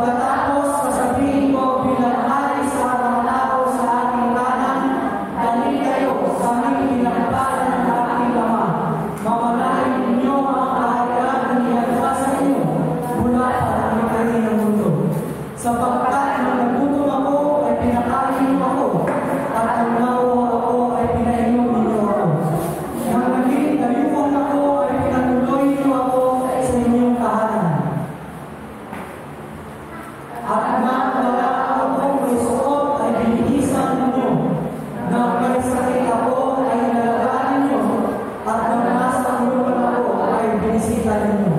Pagkatapos sasabihin ko bilang hari sa harang tao sa aking kanan, dali kayo sa aming pinagpalan ng aking Ama. Mamalayan ninyo ang kaharian na nilalabas sa inyo mula pa ang ikari ng mundo. Sapagkat nang nagutom ako ay pinakain niyo ako, at nang nauwa ako ay pinainom niyo ako. Nang naging dayuhan ako ay pinanuloy niyo ako sa inyong tahanan. At nang wala akong may suot ay binihisan ninyo. Nang may sakit ako ay nalagaan ninyo. At nang nasa uluan ako ay binisita ninyo.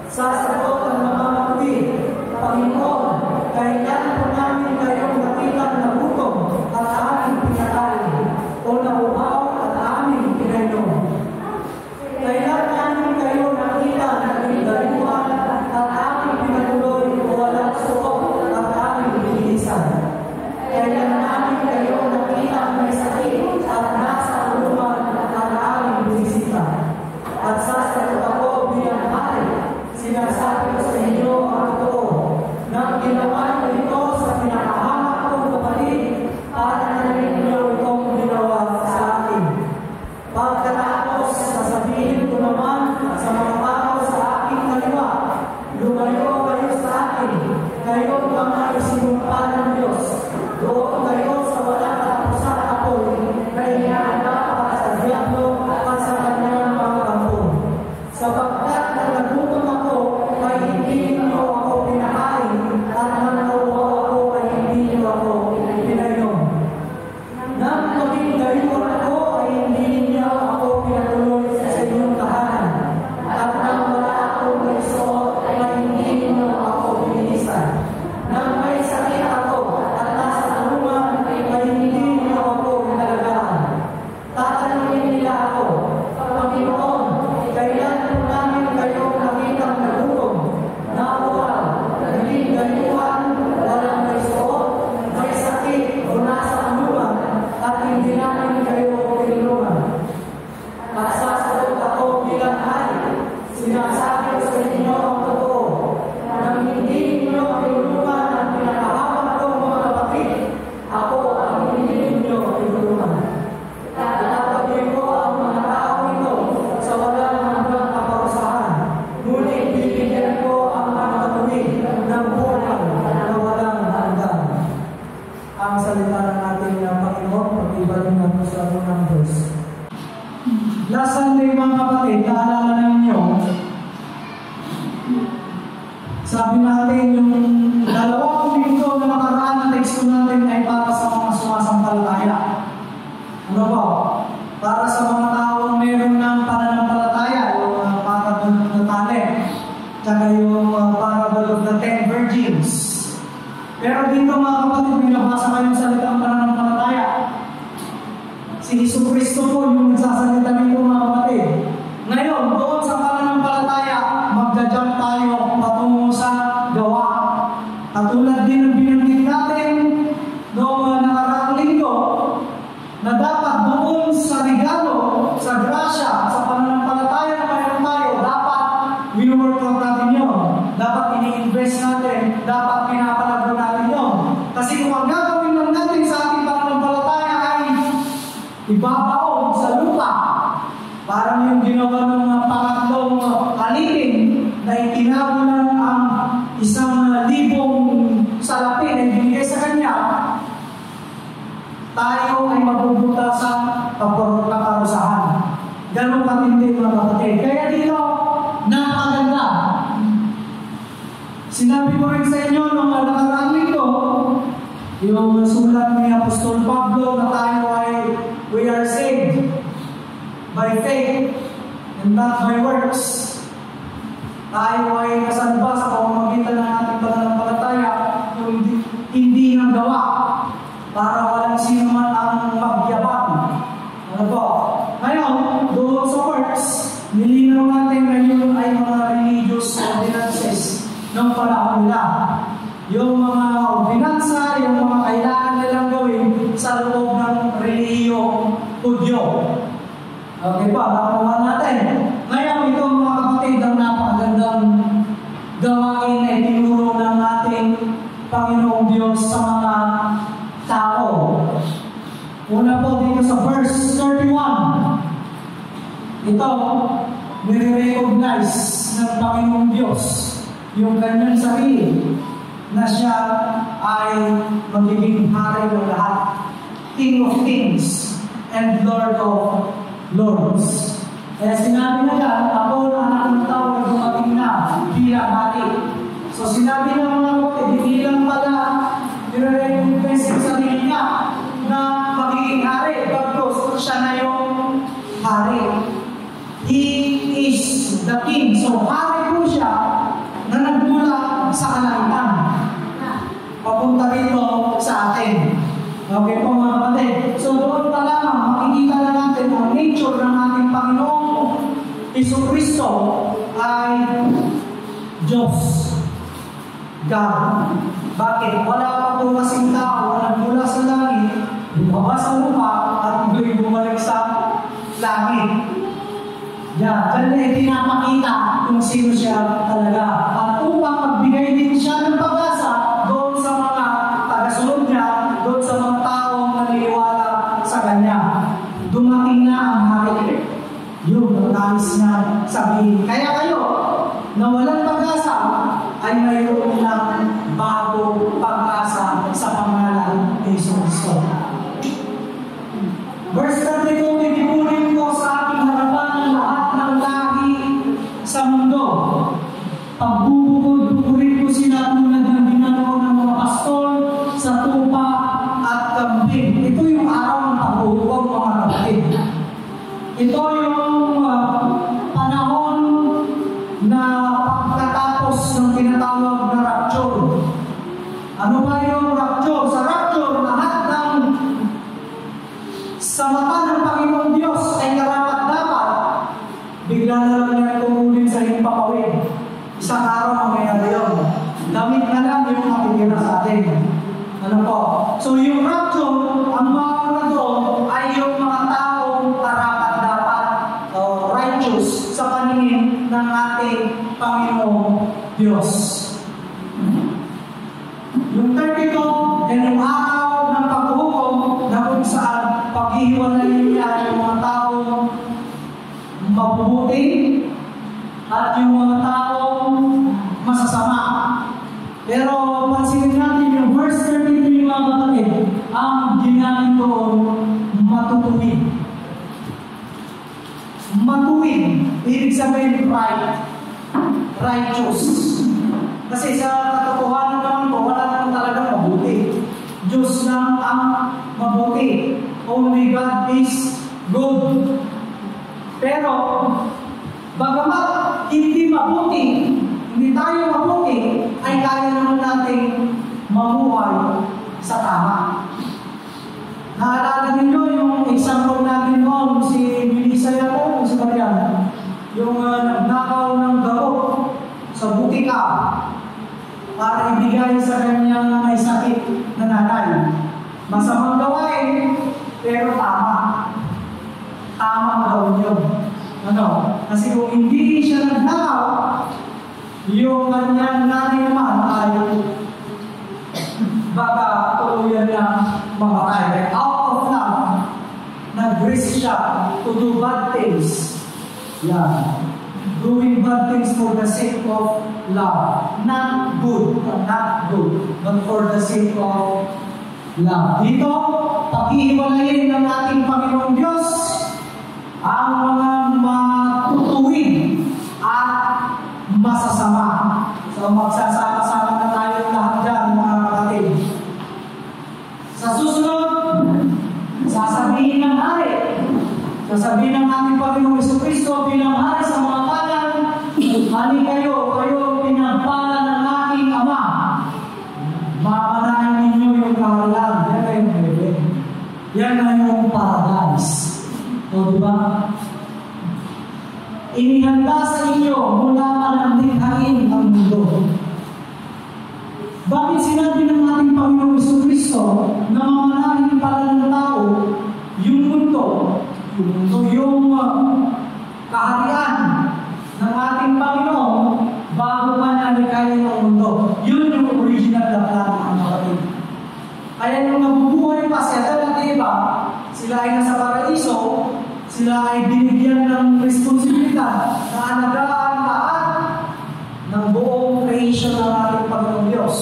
Sasagot ang mga kapatid, Panginoon, kailan po namin kayong nakita na gutom at aming pinakain, o nauhaw at aming pinainom? Kailan namin kayo nakita na nagdayuhan at aming pinatuloy o walang suot at aming binilisan? Kailan namin kayo nakita may sakit at nasa uluan at aming binisita? At sasagot ako bilang hari, sinasabi ko sa inyo ang totoo, nang ginawa niyo ito sa pinakahamak kong kapatid, para na rin niyo itong ginawa sa akin. Pagkatapos, sasabihin ko naman sa mga tao sa aking kaliwa, lumayo kayo sa akin, kayo mga isinumpa ng Diyos. Doon kayo sa wala katapusan apoy, na inianda para sa diablo at sa kanyang mga kampo. Sapagkat nang nagutom ako, ay hindi niyo ako pinakain, at nang nauhaw ako, ay hindi niyo ako pinainom. Nang maging dayuhan ako, ay hindi niyo ako pinatuloy sa inyong tahanan. At nang wala akong may suot, ay hindi niyo ako binilisan. Nang may sakit ako, at nasa ulungan, ay hindi niyo ako pinalagaan. Tatanungin nila ako, Panginoon, kailan po namin kayo nakitang nagutom, nauhaw, naging dayuhan, walang may suot, may sakit, o nasa ulungan, at hindi namin kayo tinulungan? At sasagot ako bilang hari, sinasabi ko sa inyo ang totoo, nang hindi ninyo tinulungan ang pinakahamak kong mga kapatid, ako ang hindi ninyo tinulungan. Itataboy ko ang mga tao ito sa walang hanggang kaparusahan, ngunit bibigyan ko ang mga katuwid ng buhay na walang hanggan. Ang salita ng ating Panginoon, pag-ibalin natin sa unang verse. Last Sunday mga kapatid, naalala na ninyo, sabi natin yung dalawang linggo na nakaraan na text natin ay para sa mga sumasampalataya. Ano ba? Para sa mga taong meron ng pananampalataya, yung parable of the talent, tsaka yung parable of the 10 virgins. Pero dito mga kapatid, binabasa kayo sa salitang pananampalataya. Si Jesucristo po yung nagsasalita nito mga kapatid. Ngayon, doon sa pananampalataya, magja-jump tayo patungo sa gawa. Katulad din ng binanggit natin noong nakaraang linggo, na dapat doon sa regalo, sa grasya, sa pananampalataya na mayroon tayo, dapat wino-workout natin yun. Dapat ini-invest natin, dapat pinapalago natin yun. Kasi kung ang gagawin lang natin sa ating pananampalataya ay ibabaon sa lupa, parang yung ginawa ng pangatlong alipin na itinabunan ang 1,000 salapi na ibinigay sa kanya, tayo ay mabubuta sa kaparusahan. Ganun katindi mga kapatid. Kaya dito, napakaganda. Sinabi ko rin sa inyo nung nakaraang linggo, yung sulat ni Apostol Pablo na tayo ay we are saved by faith and not by works. Tayo ay nasalba sa pamamagitan ng ating pananampalataya, yung hindi ng gawa, para walang sino man ang magyabang. Ano po? Ngayon, doon sa works, nilinaw natin na yun ay mga religious ordinances ng panahon nila. Yung mga ordinansa, yung mga kailangan nilang gawin sa loob ng relihiyong Hudyo. Okay pa, nakuha natin. Ngayon, ito mga kapatid, ang napakagandang gawain ay tinuro ng ating Panginoong Diyos sa mga tao. Una po dito sa verse 31. Ito, nire-recognize ng Panginoong Diyos yung kanyang sarili na siya ay magiging hari ng lahat, King of Kings and Lord of Lords. Kaya sinabi na yan, ako na anak ng tao ay dumating na bilang hari. So sinabi na mga kapatid, hindi lang pala nire-recognize yung sarili niya na magiging hari, bagos siya na yung hari. He is the King. So hari po siya na nagmula sa kalangitan papunta rito sa atin. Okay po mga kapatid. So doon pa lamang makikita na natin ang nature ng ating Panginoong Jesucristo ay Diyos. God. Bakit? Wala pa po kasing tao na nagmula sa langit, bumaba sa lupa, at ito'y bumalik sa langit. Diyan na pinapakita kung sino siya talaga. At upang magbigay din siya ng pag-asa doon sa mga tagasunod niya, doon sa mga taong naniniwala sa Kanya. Dumating na ang hari. Yun ang nais niya sabihin. Kaya kayo, na walang pag-asa, ay mayroon ng bago pag-asa sa pangalan ni Jesus. Verse 32, titipunin ko sa aking harapan ang lahat ng lahi sa mundo. Pagbubukod-bukurin ko sila tulad ng ginagawa ng mga pastor sa tupa at kambing. Ito yung araw ng pagbubukaw, mga kapatid. Ito yung panahon na pagkatapos ng tinatawag na rapture. Ano ba yung rapture? Sa rapture, lahat ng sa mata ng Panginoong Diyos ay karapat-dapat, bigla na lang niya tumulin sa iyong papawid. Isang araw mangyayari yun. Damit na lang yung nakikita sa atin. Ano po? So yung rapture, ang mga doon ay yung mga taong karapat-dapat righteous sa paningin ng ating Panginoong Diyos. Yung 32, yan yung araw ng paghuhukom na kung saan paghihiwalay niya yung mga taong mabubuti at yung mga taong masasama. Pero pansinin natin yung verse 33, mga kapatid, ang ginamit doon, matutuwid. Matuwid, ibig sabihin right, righteous. Kasi sa katotohanan naman po, wala naman talagang mabuti. Diyos lang ang mabuti. Only God is good. Pero, bagamat hindi mabuti, hindi tayo mabuti, ay kaya naman natin mamuhay sa tama. Naalala ninyo yung example natin noon, si Melissa Yato, si Mariana, yung nagnakaw ng gamot sa butika para ibigay sa kanyang may sakit na nanay. Masamang gawain, pero tama. Tama gawin yun. Ano? Kasi kung hindi siya nagnakaw, yung kanyang nanay naman ay baka tuluyan na mamatay. Out of love, nag-risk siya to do bad things. Yeah. Doing bad things for the sake of love. Not good, but for the sake of love. Dito, paghihiwalayin ng ating Panginoong Diyos ang mga matutuwid at masasama. So magsasama-sama na tayo lahat dyan, mga kapatid. Sa susunod, sasabihin ng hari, sasabihin ng ating Panginoong Jesucristo bilang hari sa mga kanan, hali kayo pinagpala ng aking Ama. Mamanahin ninyo yung kaharian. Yan kayo ngayon. Yan na yung paradise. O diba? Inihanda sa inyo mula pa ng likhain ang mundo. Bakit sinabi ng ating Panginoong Jesucristo na mamanahin pala ng tao yung mundo? Yung kaharian ng ating Panginoon bago pa nalikhain ang mundo. Yun yung original na plano. sila ay nasa paraiso, sila ay binigyan ng responsibilidad na alagaan lahat ng buong creation ng ating Panginoong Diyos.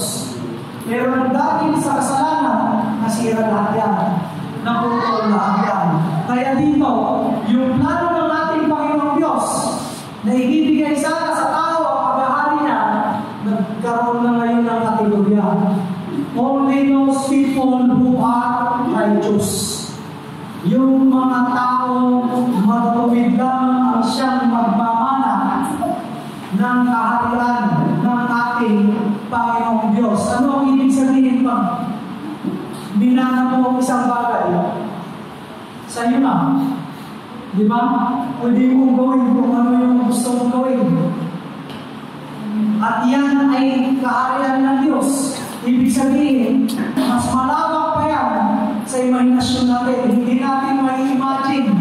Pero dahil sa kasalanan, nasira lahat yan. Naputol lahat yan. Kaya dito, yung plano ng ating Panginoong Diyos na ibibigay sana sa tao ang paghahari niya, nagkaroon na ngayon ng kategorya. Only those people who are righteous. Yung mga taong matuwid lamang ang siyang magmamana ng kaharian ng ating Panginoong Diyos. Ano ang ibig sabihin pag binana mo isang bagay? Sa iyo na. Di ba? Pwede mong gawin kung ano yung gusto mong gawin. At yan ay kaharian ng Diyos. Ibig sabihin, mas malawak pa yan sa imahinasyon natin. Hindi natin mai-imagine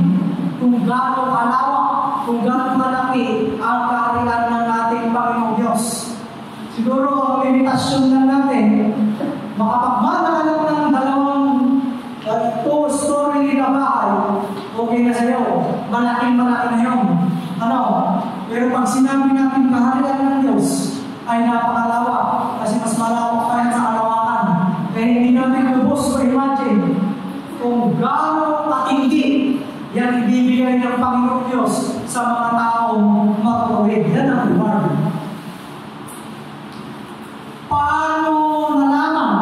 kung gaano kalawak, kung gaano malaki ang kaharian ng ating Panginoong Diyos. Siguro ang limitasyon lang natin, makapagmana ka lang ng dalawang two-story na bahay, okay na sa'yo. Malaking-malaki na yun. Ano? Pero pag sinabi natin kaharian ng Diyos, ay napakalawak kasi mas malawak pa yan sa kalawakan. Kaya hindi natin lubos o imagine kung gaano katindi yan ibibigay ng Panginoong Diyos sa mga taong matuwid. Yan ang reward. Paano nalaman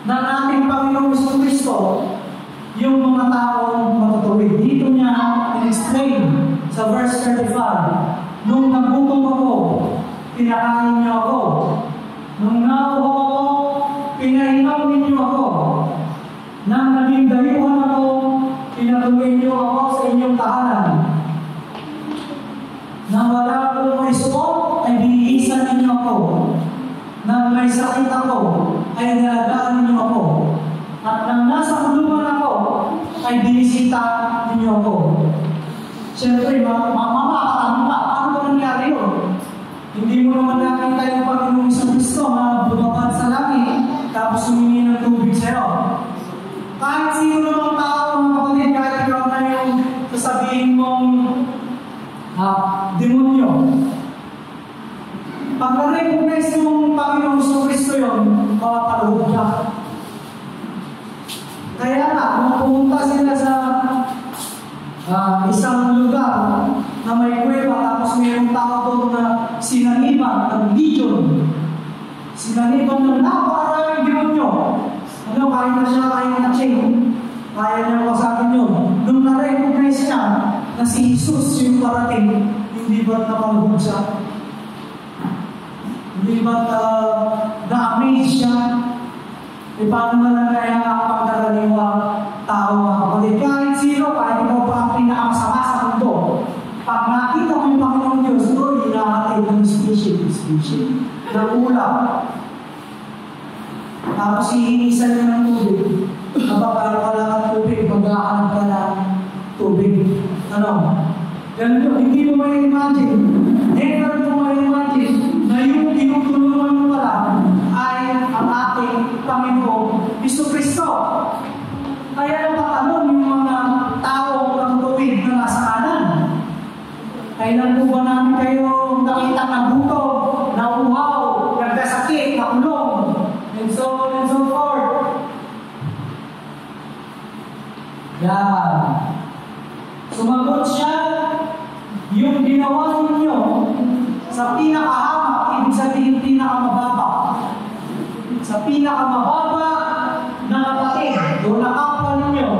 ng ating Panginoong Kristo yung mga taong matutuwid? Dito niya in-explain sa verse 35. Nung nagutom ako, pinakain niyo ako. Nung nauho ako, pinainom ninyo ako. Nang naging dayuhan ako, pinatuloy niyo ako sa inyong tahanan. Nang wala akong may suot, ay binihisan ninyo ako. Nang may sakit ako, ay nilagaan ninyo ako. At nang nasa kulungan ako, ay binisita ninyo ako. Siyempre, makakatanong ka, paano ba nangyari yun? Hindi mo naman nakita yung Panginoong Kristo na bumabad sa langit, tapos humingi ng tubig sa'yo. Kahit sino namang tao, mga kapatid, kahit ikaw na yung sasabihin mong demonyo. Pag na-recognize mong Panginoong Kristo yun, mapapaluhod ka. Kaya na, kung pumunta sila sa isang lugar na may kuweba, tapos mayroong tao doon na sinaniban ng legion. Sinaniban ng napakaraming demonyo. Ano, kaya na siya, kaya na chain. Kaya niya kasakin yun. Nung na-recognize niya na si Jesus yung parating, hindi ba't napaluhod siya? Hindi ba't na-amaze siya? E paano na lang kaya ang pagkaraniwa tao mga kapatid? Kahit sino, kahit ikaw pa ang pinakamasama sa mundo, pag nakita mo yung Panginoong Diyos, doon hinahatid ng species, ng ulam. Tapos hihinisan niya ng tubig. Napapala ka lang ng tubig, pagkakanap ka ng tubig. Ano? Ganun yun, hindi mo may imagine. Never mo may imagine na yung tinutulungan mo pala ay ang ating Panginoong Kristo. Kaya napatanong yung mga tao ng tuwid na nasa kanan. Kailan po ba namin kayo nakita na buto, na uhaw, nagkasakit, nakulong, and so on and so forth. Yan. Sumagot siya, yung ginawa ninyo sa pinakahamak, ibig sabihin pinakamababa. Sa pinakamababa na kapatid, doon na kapwa ninyo,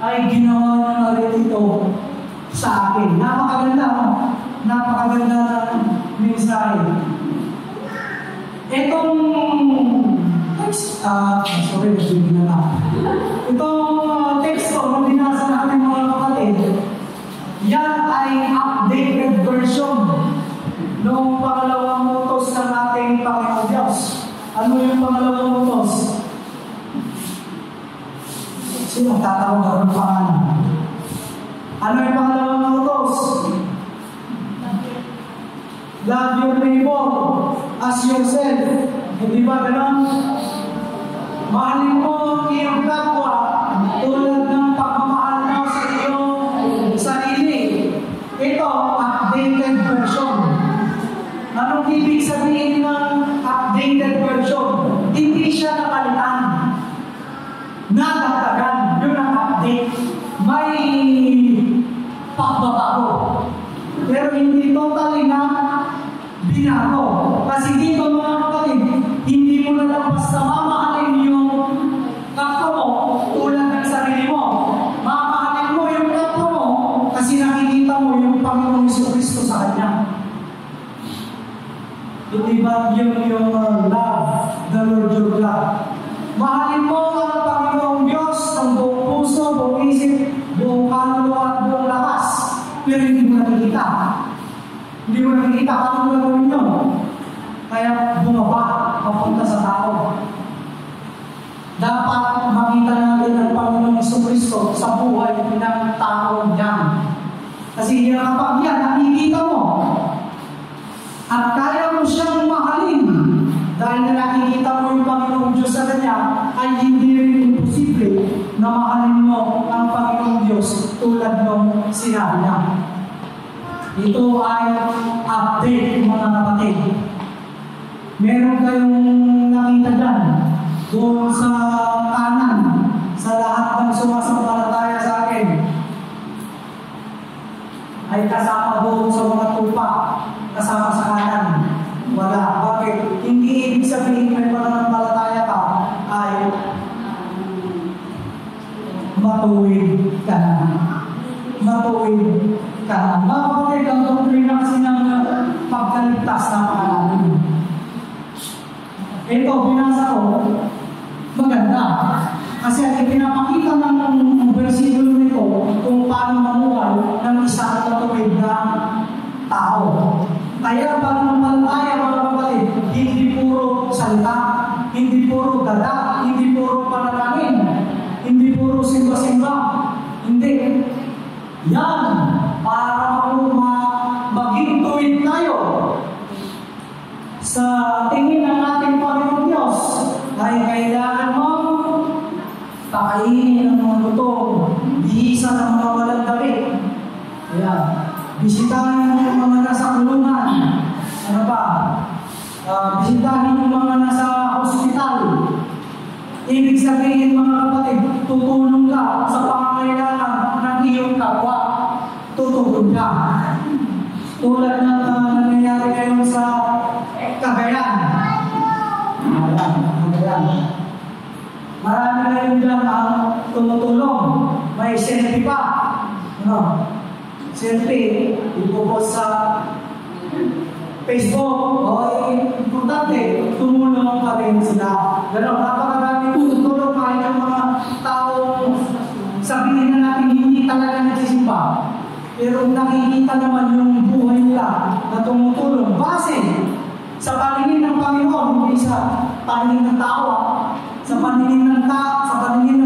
ay ginawa niya na rin ito sa akin. Napakaganda ng mensahe. Itong text, itong text na binasa natin mga kapatid, yan ay updated version ng pangalawang utos ng ating Panginoong Diyos. Ano yung pangalawang utos? Sino tatawag ng pangalan? Ano yung pangalawang utos? Love your neighbor as yourself. Hindi ba gano'n? Mahalin mo ang iyong kapwa tulad nadagdagan, yun ang update. May pagbabago. Pero hindi totally na binago. Kasi dito mga kapatid, hindi mo na lang basta mamahalin yung kapwa mo tulad ng sarili mo. Mamahalin mo yung kapwa mo kasi nakikita mo yung Panginoong Jesucristo sa kanya. Hindi ba yung love, the Lord your God? Mahalin mo ang Panginoong Diyos ng buong puso, buong isip, buong kaluluwa at buong lakas. Pero hindi mo nakikita. Hindi mo nakikita paano gagawin yun. Kaya bumaba, papunta sa tao. Dapat makita natin ang Panginoong Jesucristo sa buhay ng tao niyan. Kasi kapag yan, nakikita mo, at kaya mo siyang mahalin dahil na nakikita mo yung Panginoong Diyos sa kanya, ay hindi rin imposible na mahalin mo ang Panginoong Diyos tulad ng sinabi niya. Ito ay update mga kapatid. Meron kayong nakita dyan doon sa kanan sa lahat ng sumasampalataya sa akin ay kasama doon sa mga tupa, kasama sa kanan. Wala. Bakit? Hindi ibig sabihin may pananampalataya ka ay matuwid ka na. Matuwid ka na. Mga kapatid, ang doktrina kasi ng pagkaligtas na pakalamin. Ito, binasa ko, maganda. Kasi ang pinapakita ng versikulo nito kung paano mamuhay ng isang matuwid na tao. Kaya pananampalataya mga kapatid, hindi puro salita, hindi puro dada, hindi puro panalangin, hindi puro simba-simba. Hindi. Yan, para maging tuwid tayo sa tingin ng ating Panginoon Diyos, ay kailangan mo pakainin ng mga lutong, bihisa ng mga walang damit. Ayan. Bisitahin yung mga nasa kulungan. Ano ba? Bisitahin yung mga nasa hospital. Ibig sabihin mga kapatid, tutulong ka sa pangangailangan ng iyong kapwa. Tutulong ka. Tulad ng nangyayari ngayon sa Cagayan. Cagayan. Marami ngayon dyan ang tumutulong. May selfie pa. Ano? Selfie, ipopost sa Facebook. Importante, tumulong pa rin sila. Gano'n, napakaraming tutulong kahit yung mga taong sabihin na natin hindi talaga nagsisimba. Pero nakikita naman yung buhay nila na tumutulong. Base sa paningin ng Panginoon, hindi sa paningin ng tao. Sa paningin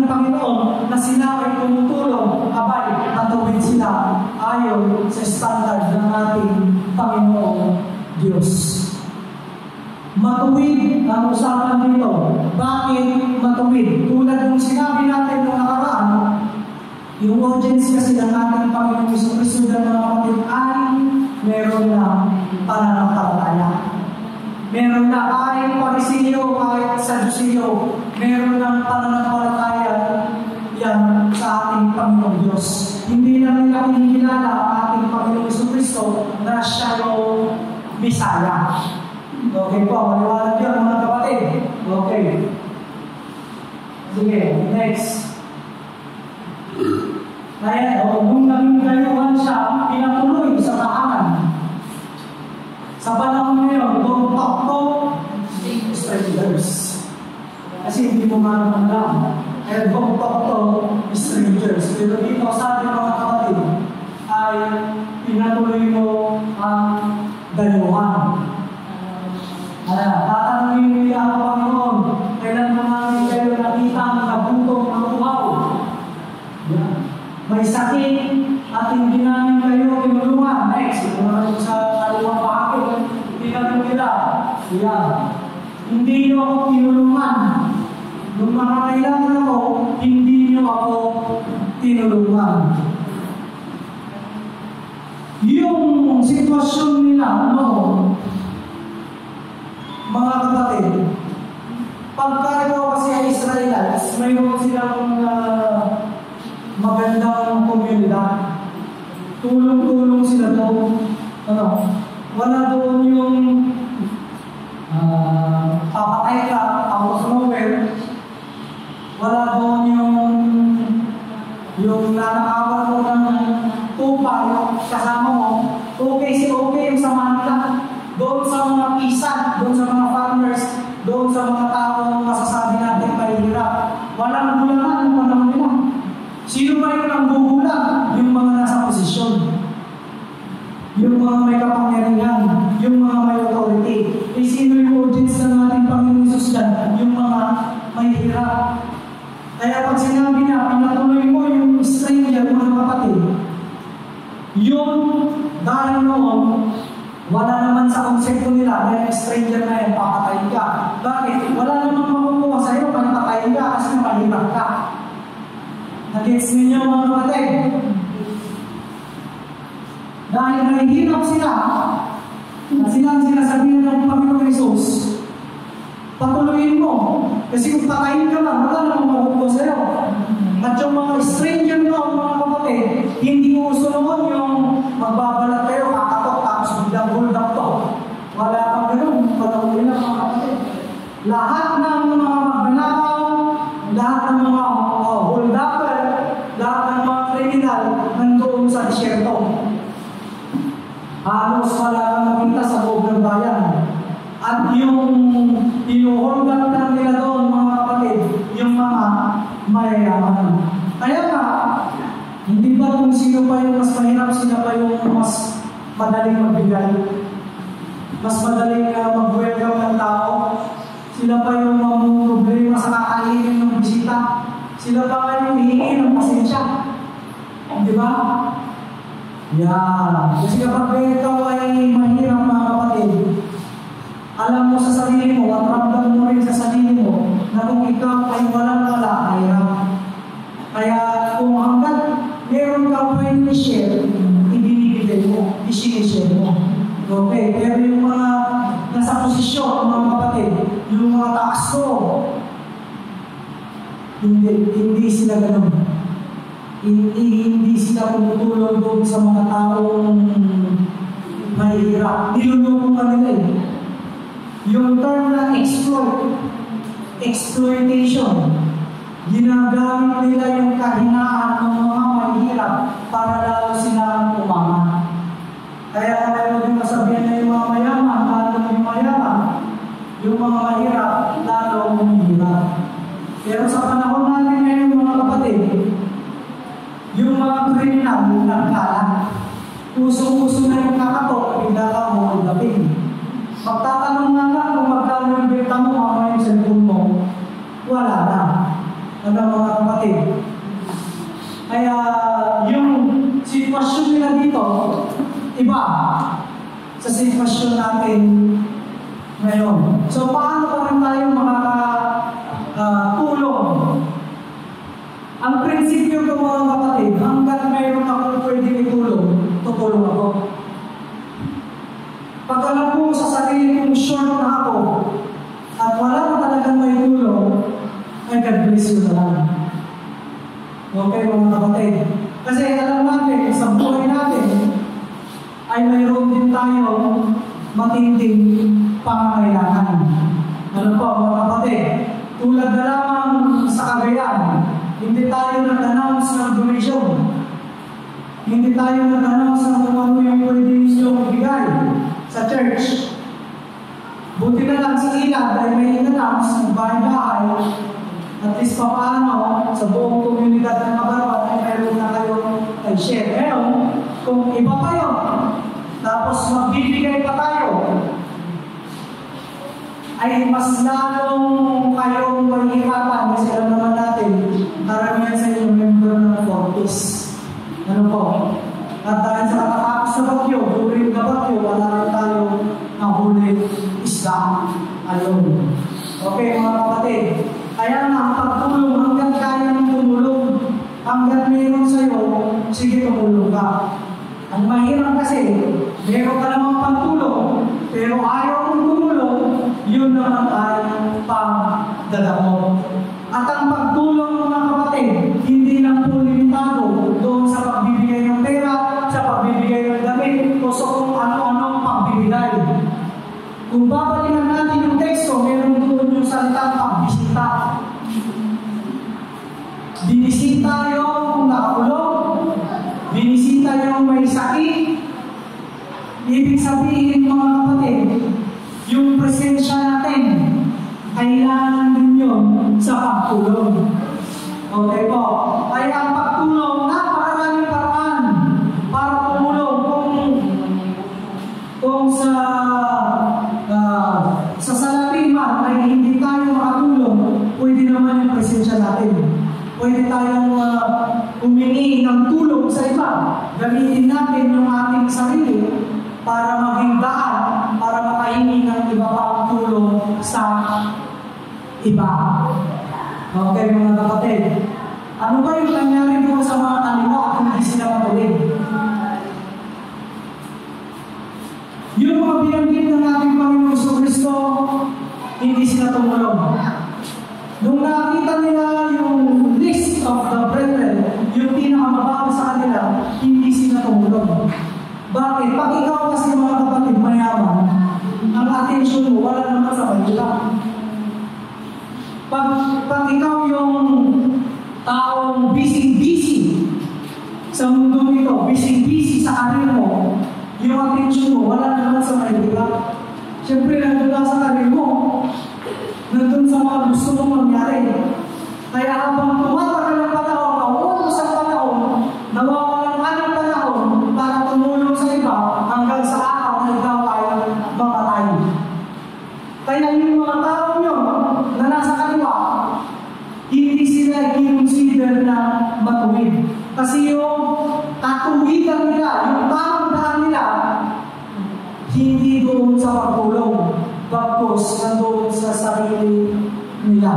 ng Panginoon na sila ay tumutulong, abay, matuwid sila ayon sa standard ng ating Panginoong Diyos. Matuwid ang usapan dito. Bakit matuwid? Tulad ng sinabi natin noong nakaraan, yung audience kasi ng ating Panginoong Jesucristo ng mga kapatid ay meron na pananampalataya. Meron na kahit Pariseo, kahit Saduceo, meron ng pananampalataya yan sa ating Panginoong Diyos. Hindi na nila kinikilala ang ating Panginoong Jesucristo na siya yung Bisaya. Okay po, maliwanag yun mga kapatid. Okay. Sige, next. Kaya, nung naging gayuhan siya, pinatuloy sa tahanan. Sa panahon ngayon, tumpakto strangers. Kasi hindi mo man alam. Kaya tumpakto strangers. Pero dito sabi mga kapatid, ay pinatuloy mo ang gayuhan. Tatanungin nila ang Panginoon, kailan mo namin kayo nakita ang nabutong ng uhaw? May sakit at hindi namin kayo tinulungan. Next, ito sa kaliwang pakit, tinanong nila, hindi nyo ako tinulungan. Nung mga kailangan ako, hindi nyo ako tinulungan. Yung sitwasyon nila noon, mga kapatid, pagka ikaw kasi ay Israelites, mayroon silang magandang komunidad. Tulong-tulong sila doon. Wala doon yung papatay ka out of nowhere. Wala doon yung nanakawan mo ng tupa, yung kasama mo. Okay yung samahan ka. Doon sa mga pisan, doon sa mga farmers, doon sa mga taong masasabi natin mahirap. Walang gulangan ng panahon nila. Sino ba yung nanggugulang? Yung mga nasa posisyon. Yung mga may kapangyarihan, yung mga may authority. Sino yung audience na natin Panginoon Jesus dyan? Yung mga may hirap. Kaya pag sinabi niya, pinatuloy mo yung stranger, mga kapatid, yung dahil noon, wala naman sa konsepto nila na yung stranger na yan, papatayin ka. Bakit? Wala namang makukuha sa'yo, patayin ka kasi mahirap ka. Nag-gets ninyo mga kapatid? Dahil mahihirap sila, at silang sinasabihan ng Panginoon Jesus, patuloyin mo. Kasi kung patayin ka lang, wala namang makukuha sa'yo. At yung mga stranger mo, mga kapatid, hindi uso naman yung magbabalat kayo, kakatok, tapos biglang hold up to. Wala pang ganun, patuloy lang mga kapatid. Lahat ng mga magnanakaw, lahat ng mga hold upper, lahat ng mga kriminal, nandoon sa disyerto. Halos wala kang makita sa loob ng bayan. At yung hold up lang nila doon, mga kapatid, yung mga mayayaman. Kaya nga, hindi ba kung sino pa yung mas mahirap, sino pa yung mas madaling magbigay? Mas madaling mag-welcome ng tao? Sila pa yung problema sa kakainin ng bisita? Sila pa yung hihingi ng pasensya? Di ba? Yan. Kasi kapag ikaw ay mahirap, mga kapatid, alam mo sa sarili mo at ramdam mo rin sa sarili mo na kung ikaw ay walang-wala, mahirap. Kaya kung hanggat meron kang pwede i-share, ibinibigay mo, i-share mo. Okay, pero yung mga nasa posisyon, mga kapatid, yung mga taas ko, hindi sila ganun. Hindi sila tumutulong doon sa mga taong mahirap. Nilulungo ka nila eh. Yung term na exploitation, ginagamit nila yung kahinaan ng mga mahirap para lalo silang umangat. Kaya meron yung masabihan na yung mga mayaman, lalo yung mayaman, yung mga mahirap, lalo humihirap. Pero sa panahon natin ngayon, mga kapatid, yung mga kriminal nagkalat. Puso-puso na yung kakatok, bigla ka mo ang lapin. Magtatanong nga lang kung magkano yung bita mo, mamaya yung cellphone mo, wala na. Ano mga kapatid? Kaya yung sitwasyon nila dito, iba sa sitwasyon natin ngayon. So paano pa rin tayo makakatulong? Ang prinsipyo ko mga kapatid, hanggat mayroon akong pwedeng itulong, tutulong ako. Pag alam mo sa sarili kong short na ako, at wala na talagang may tulong, ay God bless you na lang. Okay mga kapatid? Kasi alam natin, sa buhay natin, ay mayroon din tayo matinding pangangailangan. Ano po mga kapatid? Tulad na lamang sa Cagayan, hindi tayo nag-announce ng donation. Hindi tayo nag-announce ng kung ano yung pwede niyo ibigay sa church. Buti na lang sa ilan dahil may in-announce ng bahay-bahay. At least pa paano sa buong komunidad ng Magarwa ay meron na kayong share. Pero kung iba pa yun, tapos magbibigay pa tayo, ay mas lalong kayong mahihirapan kasi alam naman natin, karamihan sa inyo member ng 40s. Ano po? At dahil sa katatapos na bagyo, during the bagyo, wala rin tayo nahuli isla. Ayun. Okay mga kapatid. Kaya nga, pagtulong hanggang kaya ng tumulong, hanggang meron sa'yo, sige tumulong ka. Ang mahirap kasi, meron ka namang pagtulong, pero ayaw mong tumulong, yun naman ay pangdadamot. At kailangan din yun sa pagtulong. Okay po. Kaya ang pagtulong, napakaraming paraan para tumulong kung sa salarin man ay hindi tayo makatulong, pwede naman yung presensya natin. Pwede tayong humingi ng tulong sa iba. Gamitin natin yung ating sarili para maging daan, para makahingi ng iba pang tulong sa iba. Okay, mga kapatid. Ano ba yung nangyari po sa mga kaliwa kung hindi sila matuloy? Yung mga binanggit ng ating Panginoon Jesucristo, hindi sila tumulong. Nung nakita nila yung list of the brethren, yung pinakamababa sa kanila, hindi sila tumulong. Bakit? Pag ikaw kasi mga kapatid mayaman, ang atensyon mo wala naman sa kanila. Pag ikaw yung taong busy sa mundo nito, busy sa karir mo, yung atensyon mo wala naman sa kanila. Siyempre, nandun lang sa karir mo, nandun sa mga gusto mong mangyari. Kaya habang tumatagal ng panahon, nauutos ang panahon, nawawalan ka ng panahon para tumulong sa iba hanggang sa araw na ikaw ay mamatay. Kaya yung mga tao nyo na nasa kaliwa, hindi sila i-consider na matuwid. Kasi yung katuwigan nila, yung tamang daan nila, hindi doon sa pagtulong, bagkus nandoon sa sarili nila.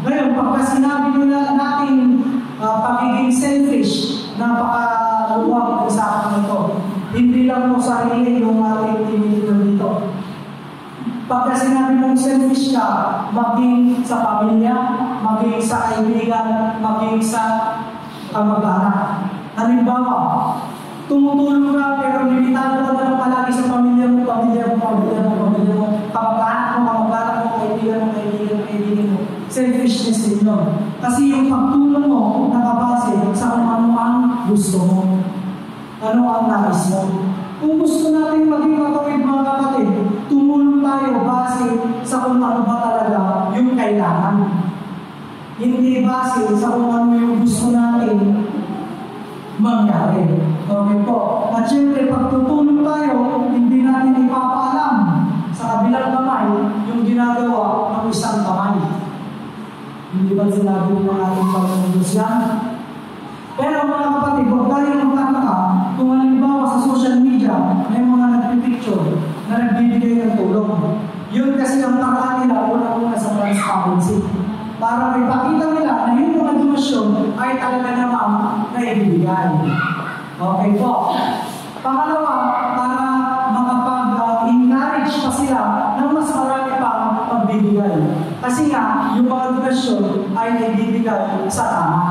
Ngayon, pagka sinabi nila natin pagiging selfish, napakaluwag ng usapan nito. Hindi lang mo sarili yung ating tinitilo dito. Pagka sinabi mong selfish ka, maging sa pamilya, maging sa kaibigan, maging sa kamag-anak. Halimbawa, tumutulong ka pero limitado ka na palagi sa pamilya mo, kamag-anak mo, kaibigan mo. Selfishness din yun. Kasi yung pagtulong mo, nakabase sa kung ano ang gusto mo. Ano ang nais mo. Kung gusto natin maging matawid mga kapatid, tumulong tayo base sa kung ano ba talaga yung kailangan. Hindi base sa kung ano yung gusto natin mangyari. Okay po. At syempre, pag tutulong tayo, hindi natin ipapaalam sa kabilang kamay yung ginagawa ng isang kamay. Hindi ba sinabi ng ating Panginoon Diyos yan? Pero mga kapatid, huwag tayo magkataka kung halimbawa sa social media may mga nagpipicture na nagbibigay ng tulong. Yun kasi ang paraan nila una-una sa transparency. Para may pakita nila na yung mga donasyon ay talaga namang naibibigay. Okay po. Pangalawa, para makapag-encourage pa sila ng mas marami pang pagbibigay. Kasi nga, yung mga donasyon ay naibibigay sa tama.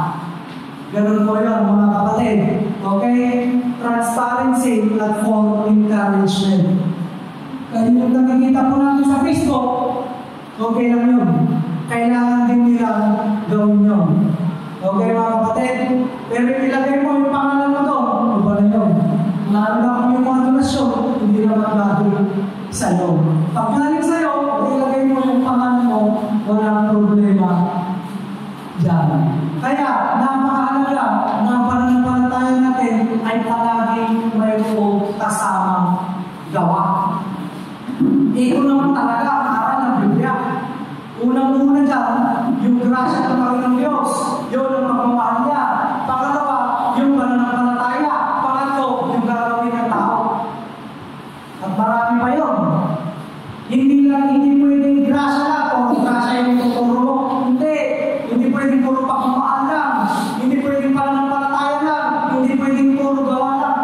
Ganun po yun, mga kapatid. Okay? Transparency at for encouragement. Kaya yung nakikita po natin sa Facebook, okay lang yun. Kailangan din nilang gawin yun. Okay, mga kapatid? Pero ilagay mo yung pangalan mo doon, iba na yun. Lalo na kung yung mga donasyon, hindi naman natin sa'yo. Pag galing sa'yo, ilagay mo yung pangalan mo, walang problema dyan. Kaya, napakahalaga na pananampalataya natin ay palaging mayroong kasamang gawa. Ito naman talaga ang aral ng Biblia. Unang-una dyan, yung grasya ng Panginoong Diyos, yun ang pagmamahal niya. Pangalawa, yung pananampalataya. Pangatlo, yung gagawin ng tao. At marami pa yun. Hindi pwedeng grasya lang o grasya yung tuturo mo. Hindi pwedeng puro pagmamahal lang. Hindi pwedeng pananampalataya lang. Hindi pwedeng puro gawa lang.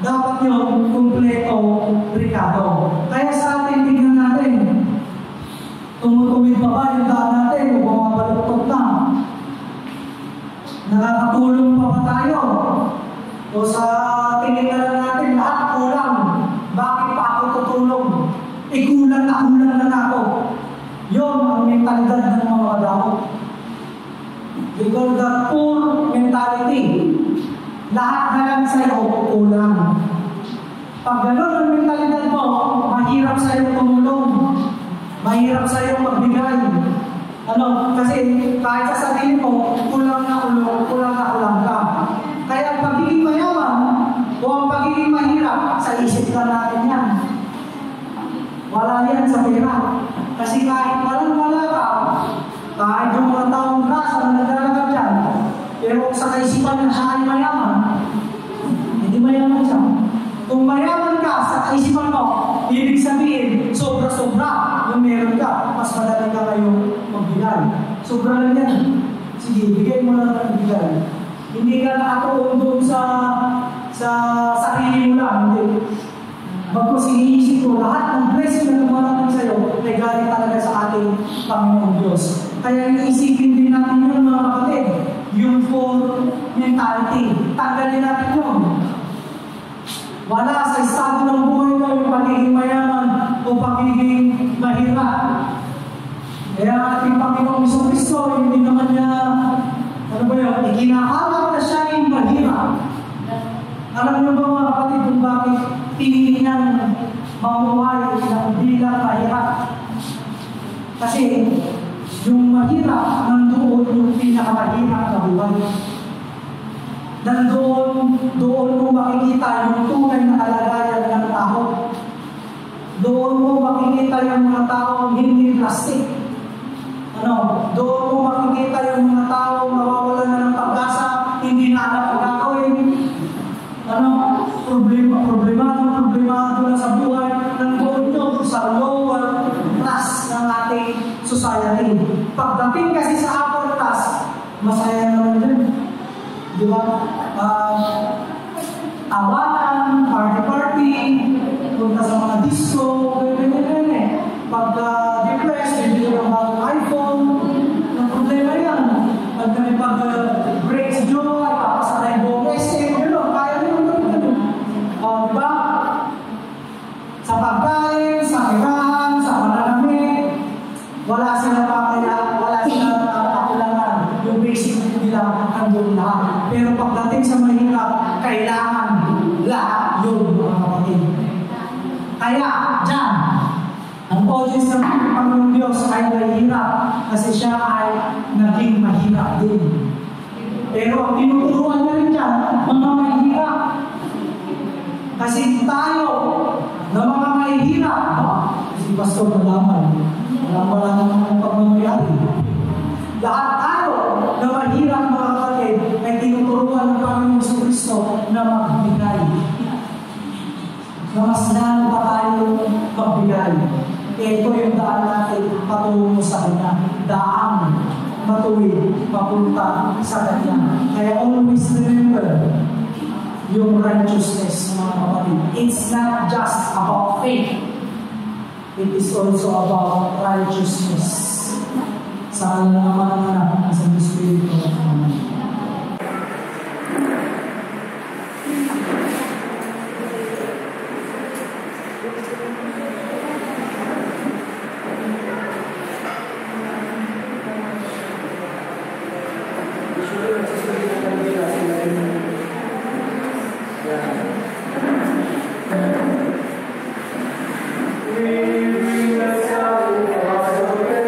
Dapat yun, kumpleto, Ricardo. Kaya sa atin, tingnan natin. Tumutuwid pa ba yung daan natin o bumabaluktot na? Nakakatulong pa ba tayo? O sa tingin na lang natin, lahat kulang. Bakit pa ako tutulong? Kulang na ako. Yun ang mentalidad ng mga madamo. We call that poor mentality. Lahat na lang sa'yo, kulang. Pag gano'n ang mentalidad mo, mahirap sa'yo tumulong. Mahirap sa'yo magbigay. Kasi kahit sasabihin mo, kulang na kulang ka. Kaya pagiging mayaman o ang pagiging mahirap, sa isip ka natin yan. Wala yan sa pera. Kasi kahit wala ka, kahit yung mga taong grasa na nagdalaga dyan, pero sa kaisipan niya siya ay mayaman, hindi mayaman siya. Kung mayaman ka sa kaisipan mo, ibig sabihin, sobra-sobra yung meron ka, mas madali ka kayong magbigay. Sobra lang yan. Sige, bigay mo lang ng bigay. Hindi ka nakatuon doon sa sarili mo lang. Hindi. Bagkus iniisip ko, lahat ng blessing na lumarating sa'yo ay galing talaga sa ating Panginoong Diyos. Kaya iisipin din natin yun, mga kapatid, yung full mentality. Tanggalin natin yun. Wala sa estado ng buhay mo yung pagiging mayaman o pagiging mahirap. Kaya ating Panginoong Kristo, hindi naman niya, ikinakala na siya yung mahirap. Alam niyo ba mga kapatid kung bakit pinili niyang mamuhay ng bilang mahirap? Kasi yung mahirap, nandoon yung pinakamahirap na buhay. Doon mo makikita yung tunay na kalagayan ng tao. Doon mo makikita yung mga taong hindi plastic. Doon mo makikita yung mga taong nawawalan na ng pag-asa, hindi na alam ang gagawin. Problemado na sa buhay ng doon sa lower class ng ating society. Pagdating kasi sa upper class, masaya naman din. Di ba? Awanan, party, punta sa mga disco, ganyan. Pagka-depressed, hindi ko ng bagong iPhone. Ang problema yan. Pag-break si Joe, papasanay buong estate, kaya nyo naman. Diba? Sa pagkain, sa kirahan, sa pananamit, wala silang kakulangan. Yung basic nila nandun lahat. Pero pagdating sa mahirap, kailangan lahat yun, mga kapatid. Kaya, dyan, ang audience ng Panginoong Diyos ay mahirap kasi siya ay naging mahirap din. Pero ang tinuturuan na rin dyan, mga mahirap. Kasi tayo, na mga mahirap, si Pastor nalaman lang ang pagmamayari. Lahat tayo na mahirap mga kapatid ay tinuturuan ng Panginoong Kristo na magbigay. Na mas lalo pa tayo magbigay. Ito yung daan natin patungo sa Kanya. Daan, matuwid, papunta sa Kanya. Kaya always remember yung righteousness, mga kapatid. It's not just about faith. It is also about righteousness. Sa naman na sa Espiritu ng Panginoon. We bring the sound of our praise.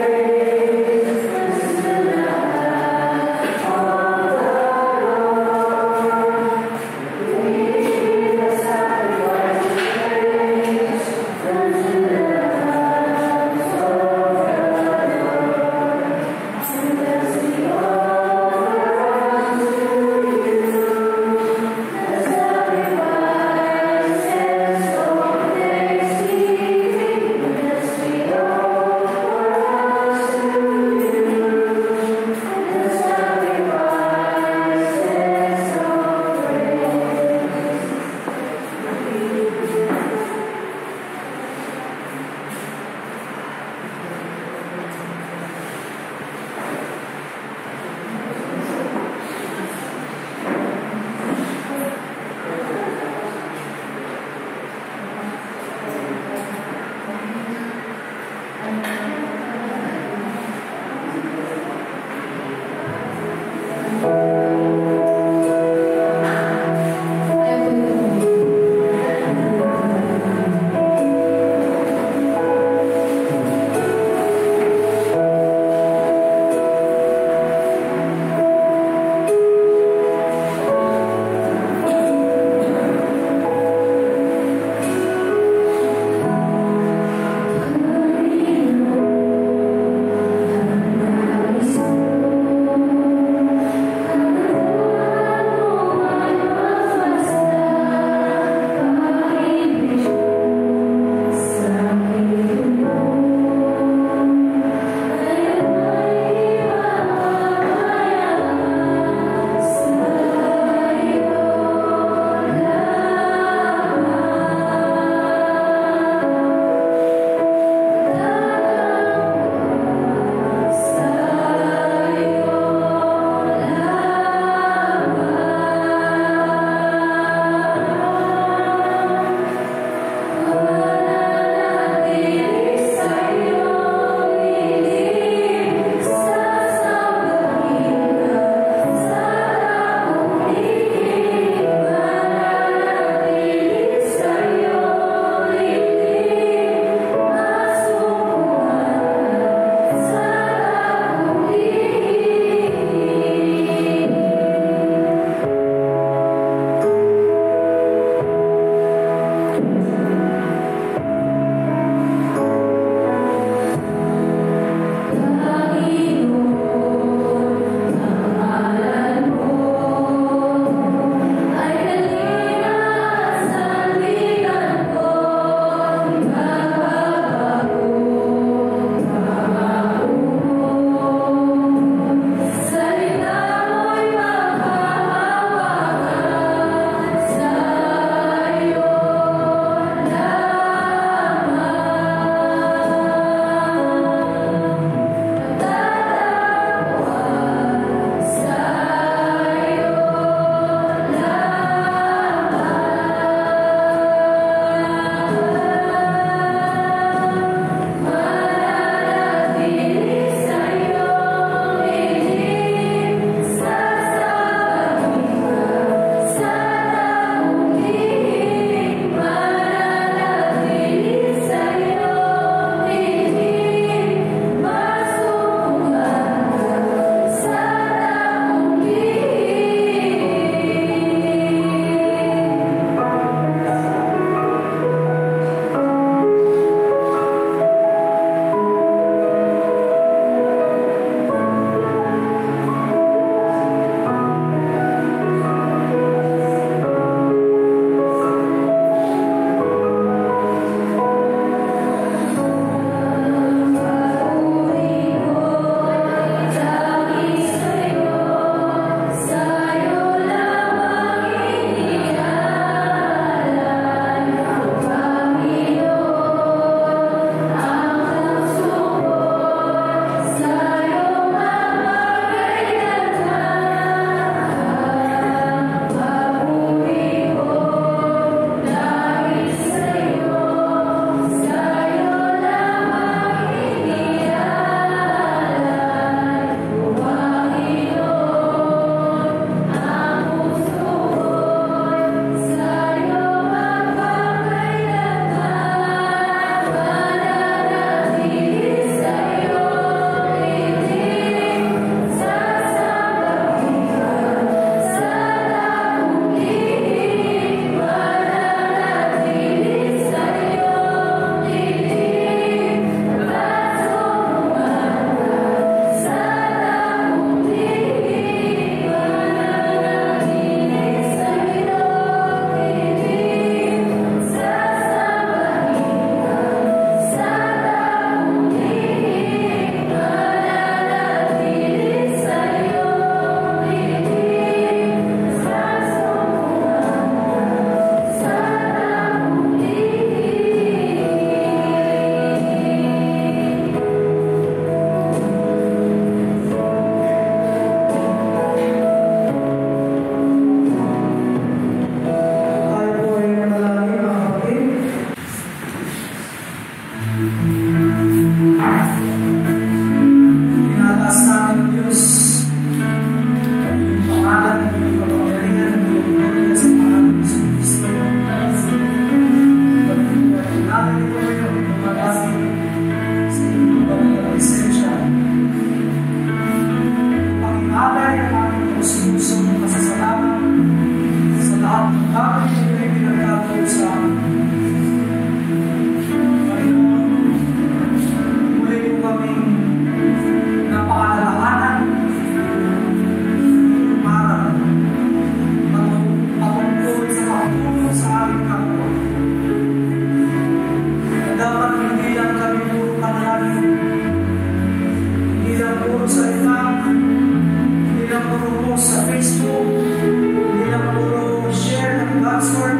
puro salita, hindi lang puro post sa Facebook, hindi lang puro share ng God's Word,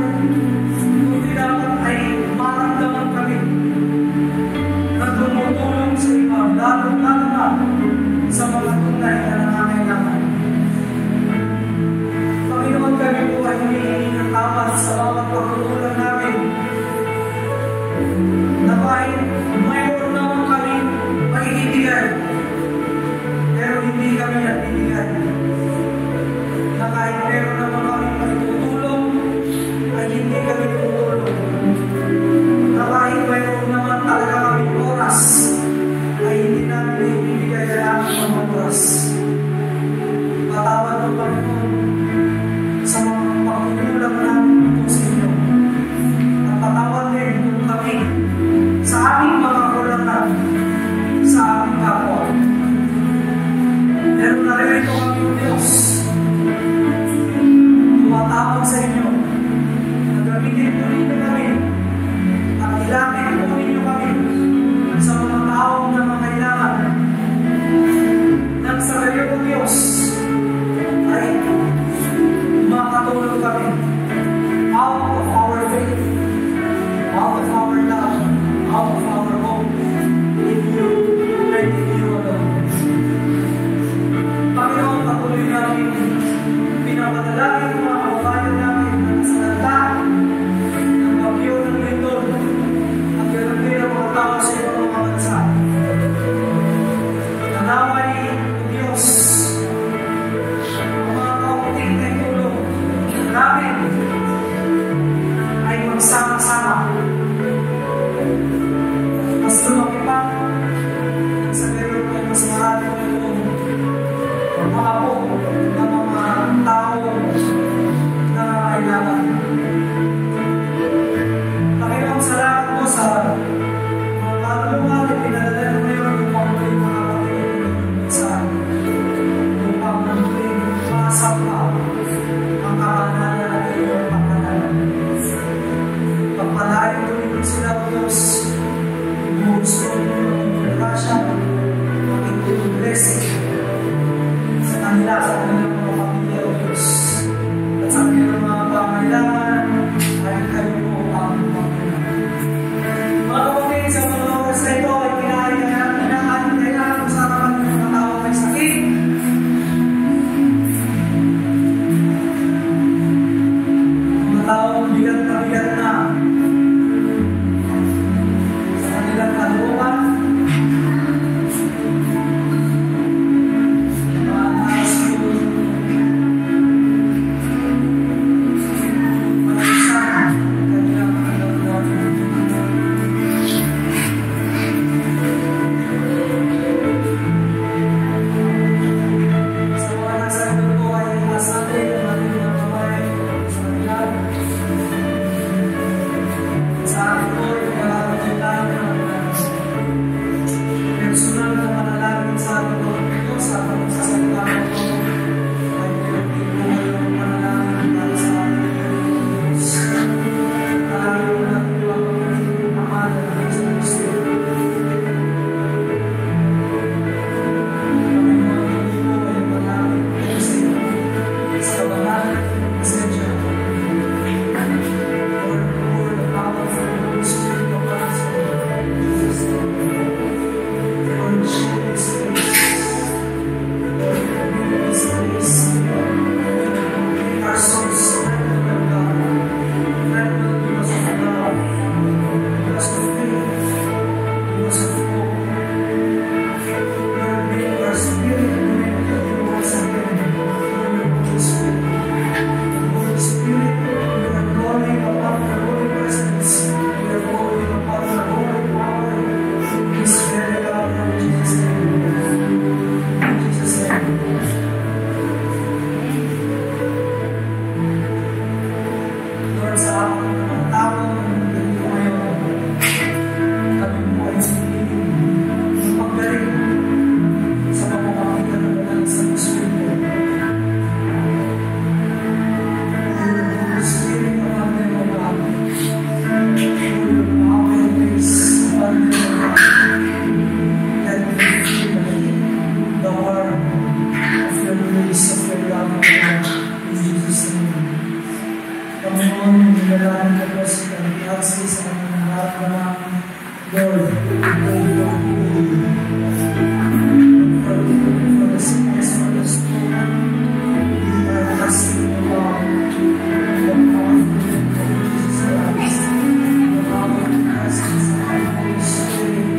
kundi dapat ay maramdaman kami na tumutulong sa iba, lalo na sa mga tunay na nangangailangan. Panginoon, kami po ay humihingi ng tawad sa bawat pagkukulang namin, na kahit mayroon naman kami makikitigan, pero hindi kami nagbibigay. Na kahit meron naman kami makitutulong, ay hindi kami tutulong. Na kahit mayroon naman talaga kami oras, ay hindi namin ibibigay ang mga oras. Patawad ng Panginoon sa mga pagkukulang namin ito sa inyo. At patawad din kung kami sa aming mga kulangan sa aming kapwa. Pero naririto kami ng Diyos. Tumatawag sa inyo. Nagamitin po ninyo kami. At ilapit po ninyo kami sa mga taong na mangailangan. Nang sa kayo ng Diyos ay makatulong kami out of our faith, out of our love, out of our hope in you and in you alone. Panginoon, patuloy namin pinapadalangin ng mga kababayan namin na nasa lanta ng bagyo ng lindol at ganun din ang mga tao sa ibang mga bansa. Nanaway ng Diyos ang mga kaunting na tulong namin ay magsama-sama. Mas lumaki pa sa meron ay mas marami ng mga po ng mga tao Pinalangin na po si Kalihatsi sa kanyang nararamdaman. Lord, for the sickness, for the storm, we are asking you, Lord, the powerful of Jesus Christ, the powerful presence of the Holy Spirit,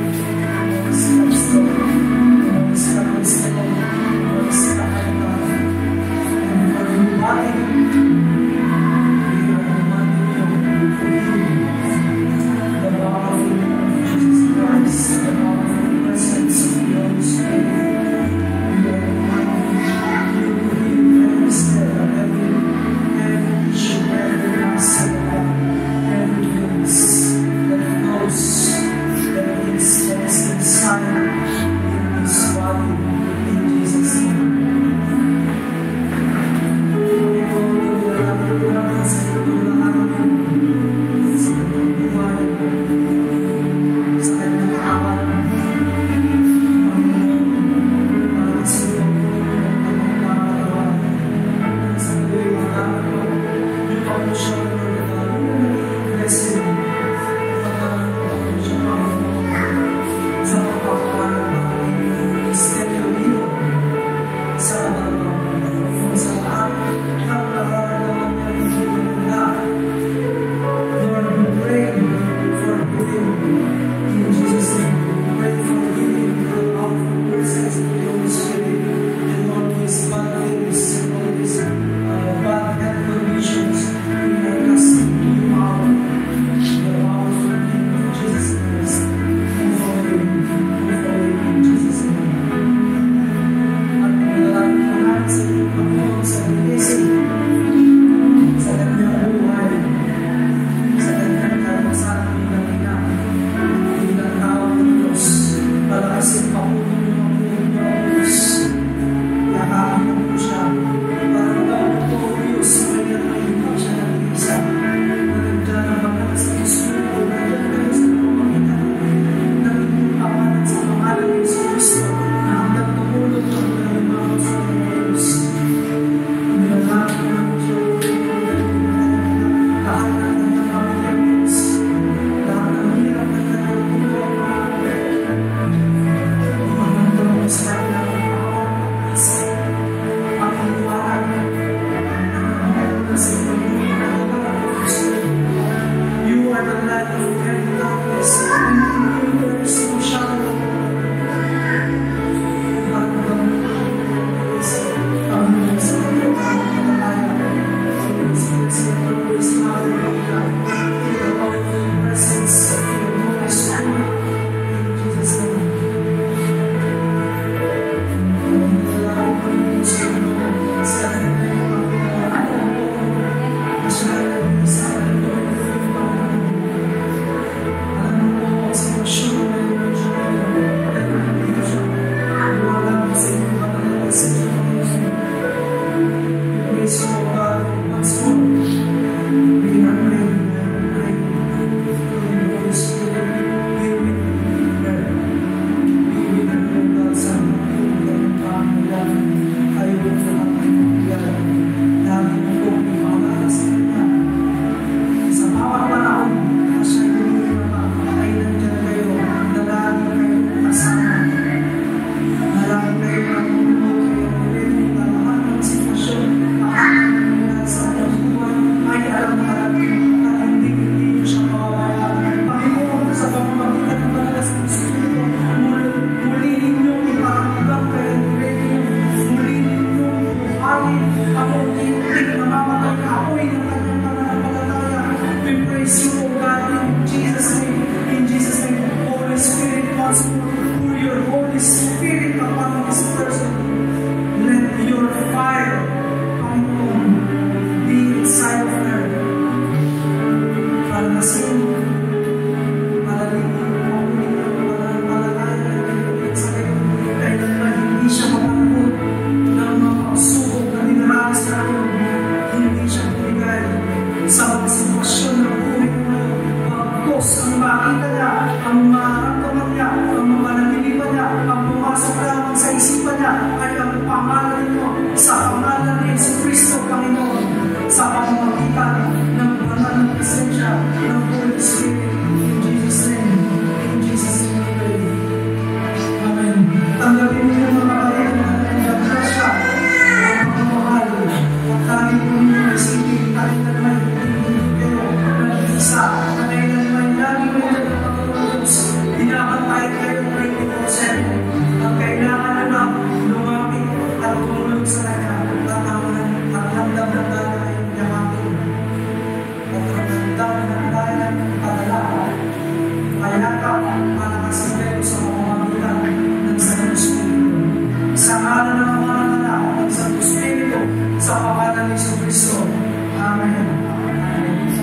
sa siya ng Holy Spirit. In Jesus' name. In Jesus' name we pray. Amen. Tanggapin niyo mga kapatid na nagdagdag siya ang pagmamahal. At lagi po ninyo isipin kahit na naman hindi kayo nag-iisa, na kayo naman lagi kayo nagpapagpulos. Binabantay kayo 24/7. Ang kailangan na lang lumapit at tumulog sa kanya. At handang na tayo kayong yamakin. At handang na tayo padala. Mayakap malakasin kayo sa pamamagitan ng Santo Espiritu. Sa ngalan ng mga anak ng Santo Espiritu, sa pangalan ni Jesus.